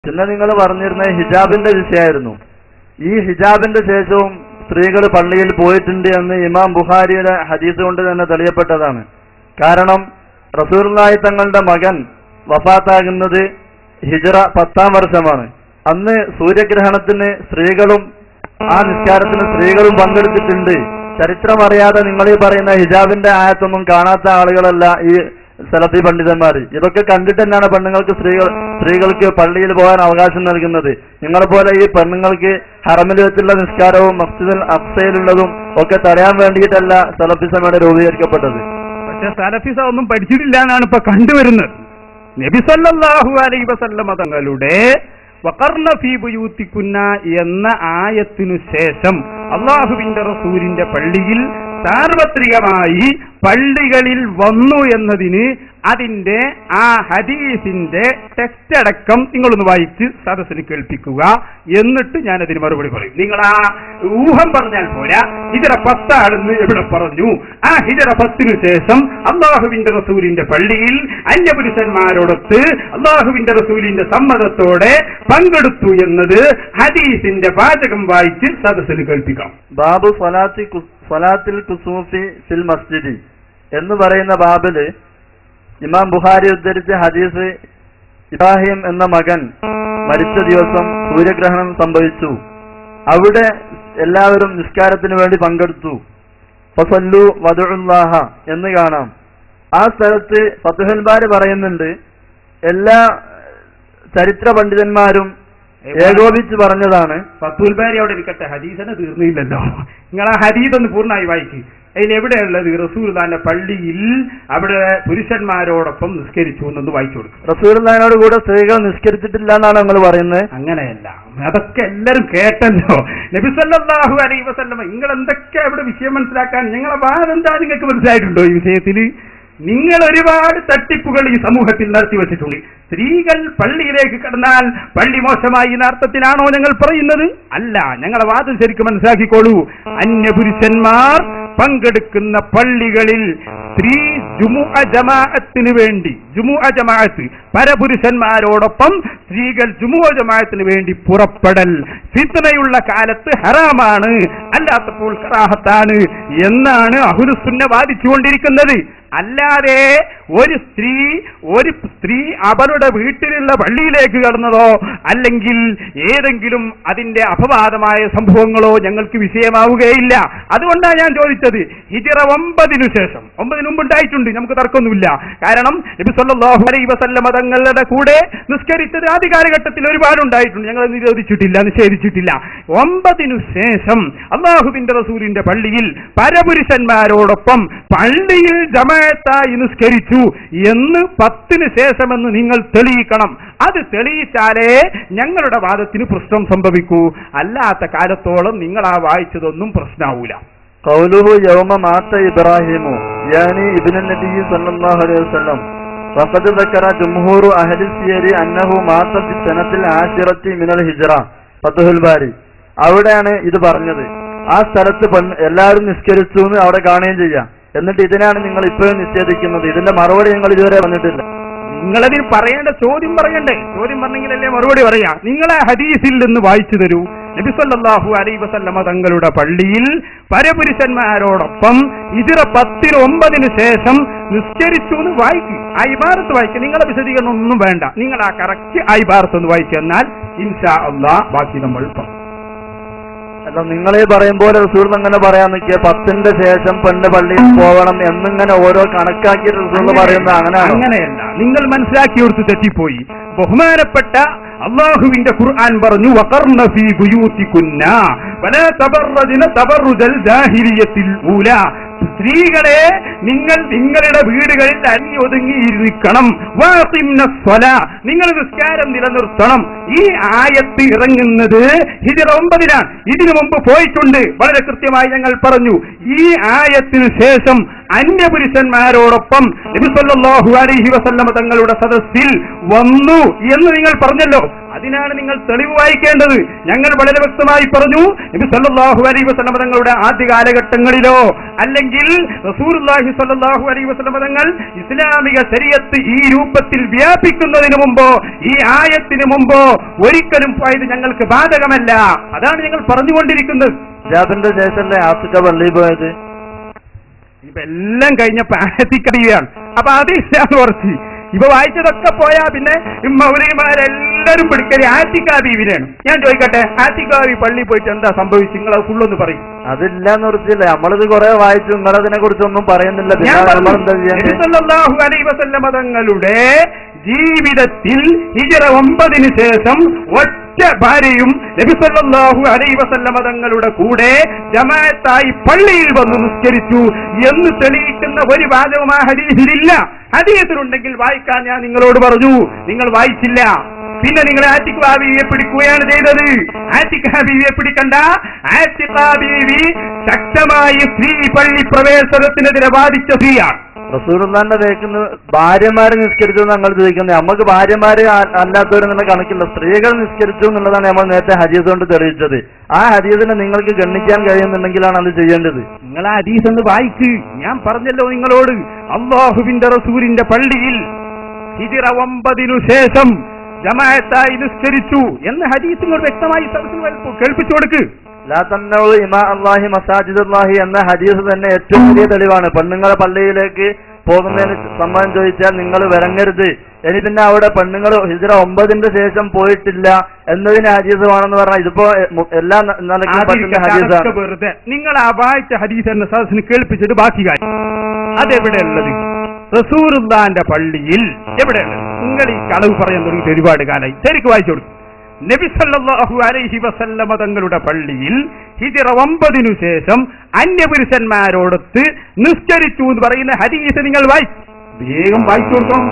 പിന്നെ നിങ്ങൾ പറഞ്ഞിരുന്ന ഹിജാബിന്റെ വിഷയമായിരുന്നു. ഈ ഹിജാബിന്റെ ശേഷവും സ്ത്രീകൾ പള്ളിയിൽ പോയിട്ടുണ്ട് എന്ന് ഇമാം ബുഖാരിയുടെ ഹദീസ് കൊണ്ട് തന്നെ തെളിയപ്പെട്ടതാണ്. കാരണം റസൂലുള്ളാഹി തങ്ങളുടെ മകൻ വഫാത്താകുന്നത് ഹിജ്റ 10-ാം വർഷമാണ്. അന്ന് സൂര്യഗ്രഹണത്തിന് സ്ത്രീകളും ആ നിസ്കാരത്തിന് സ്ത്രീകളും പങ്കെടുത്തിട്ടുണ്ട്. ചരിത്രമറിയാതെ നിങ്ങൾ ഈ പറയുന്ന ഹിജാബിന്റെ ആയത്തൊന്നും കാണാത്ത ആളുകളല്ല ഈ സലഫി പണ്ഡിതന്മാർ. ഇതൊക്കെ കണ്ടിട്ട് തന്നെയാണ് പെണ്ണുങ്ങൾക്ക് സ്ത്രീകൾക്ക് പള്ളിയിൽ പോകാൻ അവകാശം നൽകുന്നത്. നിങ്ങളെപ്പോലെ ഈ പെണ്ണുങ്ങൾക്ക് ഹറമിൽ വെച്ചുള്ള നിസ്കാരവും മസ്ജിദുൽ അഖ്സയിലുള്ളതും ഒക്കെ തടയാൻ വേണ്ടിയിട്ടല്ല സലഫിസം ഇവിടെ രൂപീകരിക്കപ്പെട്ടത്. പക്ഷെ സലഫിസം ഒന്നും പഠിച്ചിട്ടില്ല എന്നാണ് ഇപ്പൊ കണ്ടുവരുന്നത്. നബി സല്ലല്ലാഹു അലൈഹി വസല്ലമ തങ്ങളുടെ വഖർന ഫീ ബുയൂതികുന്ന എന്ന ആയത്തിനു ശേഷം അല്ലാഹുവിന്റെ റസൂലിന്റെ പള്ളിയിൽ സാർവത്രികമായി പള്ളികളിൽ വന്നു എന്നതിന് അതിന്റെ ആ ഹദീസിന്റെ ടെക്സ്റ്റ് അടക്കം നിങ്ങളൊന്ന് വായിച്ച് സദസ്സിന് കേൾപ്പിക്കുക. എന്നിട്ട് ഞാനതിന് മറുപടി പറയും. നിങ്ങൾ ആ ഊഹം പറഞ്ഞാൽ പോരാ. ഹിജ്റ 10 ആണെന്ന് എവിടെ പറഞ്ഞു? ആ ഹിജ്റ 10-ന് ശേഷം അല്ലാഹുവിന്റെ റസൂലിന്റെ പള്ളിയിൽ അന്യപുരുഷന്മാരോടൊത്ത് അല്ലാഹുവിന്റെ റസൂലിന്റെ സമ്മതത്തോടെ പങ്കെടുത്തു എന്നത് ഹദീസിന്റെ വാചകം വായിച്ച് സദസ്സിന് കേൾപ്പിക്കാം. ബാബു സ്വലാത്തിൽ കുസൂഫി ഫിൽ മസ്ജിദി എന്ന് പറയുന്ന ബാബില് ഇമാം ബുഖാരി ഉദ്ധരിച്ച ഹദീസ്, ഇബ്രാഹിം എന്ന മകൻ മരിച്ച ദിവസം സൂര്യഗ്രഹണം സംഭവിച്ചു. അവിടെ എല്ലാവരും നിസ്കാരത്തിന് വേണ്ടി പങ്കെടുത്തു. ഫസല്ലു വദഉല്ലാഹ എന്ന് കാണാം. ആ സ്ഥലത്ത് ഫത്ഹുൽ ബാരി പറയുന്നുണ്ട്, എല്ലാ ചരിത്ര പണ്ഡിതന്മാരും ഏകോപിച്ച് പറഞ്ഞതാണ്. ഫത്ഹുൽ ബാരി അവിടെ ഇരിക്കട്ടെ, ഹദീസിനെ തീർന്നില്ലല്ലോ. നിങ്ങൾ ആ ഹദീസ് ഒന്ന് പൂർണ്ണമായി വായിക്കും. അതിലെവിടെയുള്ളത്? റസൂലുള്ളാഹിന്റെ പള്ളിയിൽ അവിടെ പുരുഷന്മാരോടൊപ്പം നിസ്കരിച്ചു എന്നൊന്ന് വായിച്ചു കൊടുക്കും. റസൂലുള്ളാഹിനോട് കൂടെ സ്ത്രീകൾ നിസ്കരിച്ചിട്ടില്ല എന്നാണ് നിങ്ങൾ പറയുന്നത്. അങ്ങനെയല്ല, അതൊക്കെ എല്ലാരും കേട്ടല്ലോ. നബി സല്ലല്ലാഹു അലൈഹി വസല്ലം നിങ്ങൾ എന്തൊക്കെ അവിടെ വിഷയം മനസ്സിലാക്കാൻ ഞങ്ങളെ വാദം എന്താ നിങ്ങൾക്ക് മനസ്സിലായിട്ടുണ്ടോ? ഈ വിഷയത്തിൽ നിങ്ങൾ ഒരുപാട് തട്ടിപ്പുകൾ ഈ സമൂഹത്തിൽ നടത്തി വച്ചിട്ടുണ്ട്. സ്ത്രീകൾ പള്ളിയിലേക്ക് കടന്നാൽ പള്ളി മോശമായി എന്ന അർത്ഥത്തിലാണോ ഞങ്ങൾ പറയുന്നത്? അല്ല, ഞങ്ങളെ വാദം ശരിക്കും മനസ്സിലാക്കിക്കോളൂ. അന്യപുരുഷന്മാർ പങ്കെടുക്കുന്ന പള്ളികളിൽ സ്ത്രീ ജുമുഅ ജമാഅത്തിന് വേണ്ടി, ജുമുഅ ജമാഅത്ത് പരപുരുഷന്മാരോടൊപ്പം സ്ത്രീകൾ ജുമുഅ ജമാഅത്തിന് വേണ്ടി പുറപ്പെടൽ ഫിത്നയുള്ള കാലത്ത് ഹറാമാണ്, അല്ലാത്തപ്പോൾ കറാഹത്താണ് എന്നാണ് അഹ്ലുസുന്ന വാദിച്ചുകൊണ്ടിരിക്കുന്നത്. അല്ലാതെ ഒരു സ്ത്രീ അവരുടെ വീട്ടിലുള്ള പള്ളിയിലേക്ക് കടന്നതോ അല്ലെങ്കിൽ ഏതെങ്കിലും അതിന്റെ അപവാദമായ സംഭവങ്ങളോ ഞങ്ങൾക്ക് വിഷയമാവുകയില്ല. അതുകൊണ്ടാണ് ഞാൻ ചോദിച്ചത്. ഹിജ്റ 9-ന് ശേഷം, 9-ന് മുമ്പ് ഉണ്ടായിട്ടുണ്ട്, നമുക്ക് തർക്കമൊന്നുമില്ല. കാരണം നബി സല്ലല്ലാഹു അലൈഹി വസല്ലം തങ്ങളുടെ കൂടെ നിസ്കരിച്ചത് ആദ്യ കാലഘട്ടത്തിൽ ഒരുപാടുണ്ടായിട്ടുണ്ട്. ഞങ്ങൾ നിഷേധിച്ചിട്ടില്ല. 9-നു ശേഷം അല്ലാഹുവിന്റെ റസൂലിന്റെ പള്ളിയിൽ പരപുരുഷന്മാരോടൊപ്പം പള്ളിയിൽ ജമാഅത്തായി നിസ്കരിച്ചു എന്ന് 10-ന് ശേഷമെന്ന് നിങ്ങൾ തെളിയിക്കണം. അത് തെളിയിച്ചാലേ ഞങ്ങളുടെ വാദത്തിന് പ്രശ്നം സംഭവിക്കൂ. അല്ലാത്ത കാലത്തോളം നിങ്ങൾ ആ വായിച്ചതൊന്നും പ്രശ്നമാവൂല. ഖൗലുഹു യൗമ മാത ഇബ്രാഹിമു യാനി ഇബ്നു നബി സല്ലല്ലാഹു അലൈഹി വസല്ലം വഖദ് ദക്കറ ജംഹൂറു അഹ്ലി സിയരി അന്നഹു മാത ഫി സനത്തിൽ ആശിറത്തി മിനൽ ഹിജ്റ. ഫത്ഹുൽ ബാരി അവിടെയാണ് ഇത് പറഞ്ഞത്. ആ സ്ഥലത്ത് എല്ലാവരും നിസ്കരിച്ചു എന്ന് അവിടെ കാണുകയും ചെയ്യാം. എന്നിട്ട് ഇതിനാണ് നിങ്ങൾ ഇപ്പോഴും നിഷേധിക്കുന്നത്. ഇതിന്റെ മറുപടി നിങ്ങൾ ഇതുവരെ വന്നിട്ടില്ല. നിങ്ങളതിന് പറയേണ്ട ചോദ്യം പറയണ്ടേ? ചോദ്യം പറഞ്ഞെങ്കിലല്ലേ മറുപടി പറയാ. നിങ്ങളെ ഹദീസിൽ നിന്ന് വായിച്ചു തരൂ. നബി സല്ലല്ലാഹു അലൈഹി വസല്ലമ തങ്ങളുടെ പള്ളിയിൽ പരപുരുഷന്മാരോടൊപ്പം ഹിജ്റ 10-9-ന് ശേഷം നിസ്കരിച്ചു എന്ന് വായിക്കും. ആ ഇബാറത്ത് വായിക്കും. നിങ്ങളെ വിശദീകരണം ഒന്നും വേണ്ട. നിങ്ങൾ ആ കറക്റ്റ് ആ ഇബാറത്ത് ഒന്ന് വായിച്ചു തന്നാൽ ഇൻഷാ അല്ലാഹ് ബാക്കി നമ്മൾ പറയും. അല്ല, നിങ്ങളീ പറയുമ്പോൾ റസൂൽ അങ്ങനെ പറയാൻ നിൽക്കുക 10-ന്റെ ശേഷം പെണ്ണ് പള്ളിയിൽ പോകണം എന്നിങ്ങനെ ഓരോ കണക്കാക്കി റസൂൽ പറയുന്നത് അങ്ങനെയല്ല. നിങ്ങൾ മനസ്സിലാക്കിയെടുത്ത് തെറ്റിപ്പോയി. ബഹുമാനപ്പെട്ട അല്ലാഹുവിന്റെ ഖുർആൻ പറഞ്ഞു, വഖർന ഫീ ബുയൂതികുന്ന വലാ തബറജ്ന തബറുജൽ ജാഹിലിയ്യത്തിൽ ഊലാ. സ്ത്രീകളെ നിങ്ങൾ നിങ്ങളുടെ വീടുകളിൽ ഒതുങ്ങിയിരിക്കണം. നിങ്ങൾ നിസ്കാരം നിലനിർത്തണം. ഈ ആയത്ത് ഇറങ്ങുന്നത് ഹിജ്റ 9-ലാണ്. ഇതിനു മുമ്പ് പോയിട്ടുണ്ട്. വളരെ കൃത്യമായി ഞങ്ങൾ പറഞ്ഞു. ഈ ആയത്തിന് ശേഷം അന്യപുരുഷന്മാരോടൊപ്പം നബി സല്ലല്ലാഹു അലൈഹി വസല്ലം തങ്ങളുടെ സദസ്സിൽ വന്നു എന്ന് നിങ്ങൾ പറഞ്ഞല്ലോ. അതിനാണ് നിങ്ങൾ തെളിവ് വായിക്കേണ്ടത്. ഞങ്ങൾ വളരെ വ്യക്തമായി പറഞ്ഞു, നബി സല്ലല്ലാഹു അലൈഹി വസല്ലം തങ്ങളുടെ ആദ്യ കാലഘട്ടങ്ങളിലോ അല്ലെങ്കിൽ റസൂലുള്ളാഹി സ്വല്ലല്ലാഹു അലൈഹി വസല്ലം തങ്ങൾ ഇസ്ലാമിക ശരീഅത്ത് ഈ രൂപത്തിൽ വ്യാപിക്കുന്നതിന് മുമ്പോ ഈ ആയത്തിന് മുമ്പോ ഒരിക്കലും പോയത് ഞങ്ങൾക്ക് ബാധകമല്ല. അതാണ് ഞങ്ങൾ പറഞ്ഞുകൊണ്ടിരിക്കുന്നത്. ഹിജാബിന്റെ ശേഷമല്ലേ ആഫ്രിക്ക പള്ളിയിൽ പോയത്? ഇപ്പൊ എല്ലാം കഴിഞ്ഞപ്പോ ആയത്തിക്കറിയാണ്. അപ്പൊ അതില്ലാന്ന് കുറച്ച് ഇപ്പൊ വായിച്ചതൊക്കെ പോയാ പിന്നെ മൗലവിമാരെല്ലാരും പിടിക്കല് ആറ്റിക്കാ ബീവിനെയാണ്. ഞാൻ ചോദിക്കട്ടെ, ആറ്റിക്കാ ബീവി പള്ളിയിൽ പോയിട്ട് എന്താ സംഭവിച്ചു? നിങ്ങൾ അത് ഫുള്ളൊന്ന് പറയും. അതില്ലാന്ന് ഉറച്ചില്ല. നമ്മളിത് കുറെ വായിച്ചു, നിങ്ങളതിനെ കുറിച്ചൊന്നും പറയുന്നില്ല. സല്ലല്ലാഹു അലൈഹി വസല്ലം തങ്ങളുടെ ജീവിതത്തിൽ ഹിജ്റ 9 ശേഷം ഒറ്റ ഭാര്യയും നബി സല്ലല്ലാഹു അലൈഹി വസല്ലം തങ്ങളുടെ കൂടെ ജമാഅത്തായി പള്ളിയിൽ വന്ന് നിസ്കരിച്ചു എന്ന് തെളിയിക്കുന്ന ഒരു വാദവും ആ ഹദീസിലില്ല. ഹദീസിലുണ്ടെങ്കിൽ വായിക്കാൻ ഞാൻ നിങ്ങളോട് പറഞ്ഞു, നിങ്ങൾ വായിച്ചില്ല. പിന്നെ നിങ്ങൾ ആറ്റിക്കാ ബീവിയെ പിടിക്കുകയാണ് ചെയ്തത്. ആറ്റിക്കാ ബീവിയെ പിടിക്കണ്ട. ആറ്റിക്കാ ബീവി ശക്തമായി സ്ത്രീ പള്ളി പ്രവേശനത്തിനെതിരെ വാദിച്ച സ്ത്രീയാണ്. റസൂലുള്ളാഹിന്റെ വേക്കുന്ന ഭാര്യമാര് നിസ്കരിച്ചു ഞങ്ങൾ ചോദിക്കുന്നത്. നമുക്ക് ഭാര്യമാര് അല്ലാത്തവരെന്നുള്ള കണക്കില്ല, സ്ത്രീകൾ നിസ്കരിച്ചു എന്നുള്ളതാണ് നമ്മൾ നേരത്തെ ഹദീസ് കൊണ്ട് തെളിയിച്ചത്. ആ ഹദീസിനെ നിങ്ങൾക്ക് ഗണ്ണിക്കാൻ കഴിയുന്നുണ്ടെങ്കിലാണ് അത് ചെയ്യേണ്ടത്. നിങ്ങൾ ആ ഹദീസ് ഒന്ന് വായിക്ക്. ഞാൻ പറഞ്ഞല്ലോ നിങ്ങളോട്, അല്ലാഹുവിന്റെ റസൂലിന്റെ പള്ളിയിൽ ഹിജ്റ 9 ശേഷം ജമാഅത്തായി നിസ്കരിച്ചു എന്ന് ഹദീസ് നിങ്ങൾ വ്യക്തമായി കേൾപ്പിച്ചു കൊടുക്ക്. ലാ തംനഉ ഇമാ അല്ലാഹി മസാജിദുല്ലാഹി എന്ന ഹദീസ് തന്നെ ഏറ്റവും വലിയ തെളിവാണ്. പെണ്ണുങ്ങളെ പള്ളിയിലേക്ക് പോകുന്നതിന് സമ്മതം ചോദിച്ചാൽ നിങ്ങൾ വരങ്ങരുത്. ഇനി പിന്നെ അവിടെ പെണ്ണുങ്ങൾ ഹിജ്റ 9 ശേഷം പോയിട്ടില്ല എന്നതിന് ഹദീസുമാണെന്ന് പറഞ്ഞാൽ ഇതിപ്പോ എല്ലാ നിലയ്ക്കും പറ്റുന്ന ഹദീസാണ്. വെറുതെ നിങ്ങൾ ആ വായിച്ച ഹദീസ് എന്ന സദസ്സിന് കേൾപ്പിച്ചിട്ട് ബാക്കി കാര്യം അതെവിടെയുള്ളത്? റസൂലുള്ളാഹിന്റെ പള്ളിയിൽ എവിടെയുള്ളത്? നിങ്ങൾ ഈ കളവ് പറയാൻ തുടങ്ങിയിട്ട് ഒരുപാട് കാലമായി. ശരിക്കും വായിച്ചു കൊടുക്കും. നബി സല്ലല്ലാഹു അലൈഹി വസല്ലമ തങ്ങളുടെ പള്ളിയിൽ ഹിജ്റ 9 ശേഷം അന്യപുരുഷന്മാരോടൊത്ത് നിസ്കരിച്ചു എന്ന് പറയുന്ന ഹദീസ് നിങ്ങൾ വേഗം വായിച്ചു കൊടുക്കണം.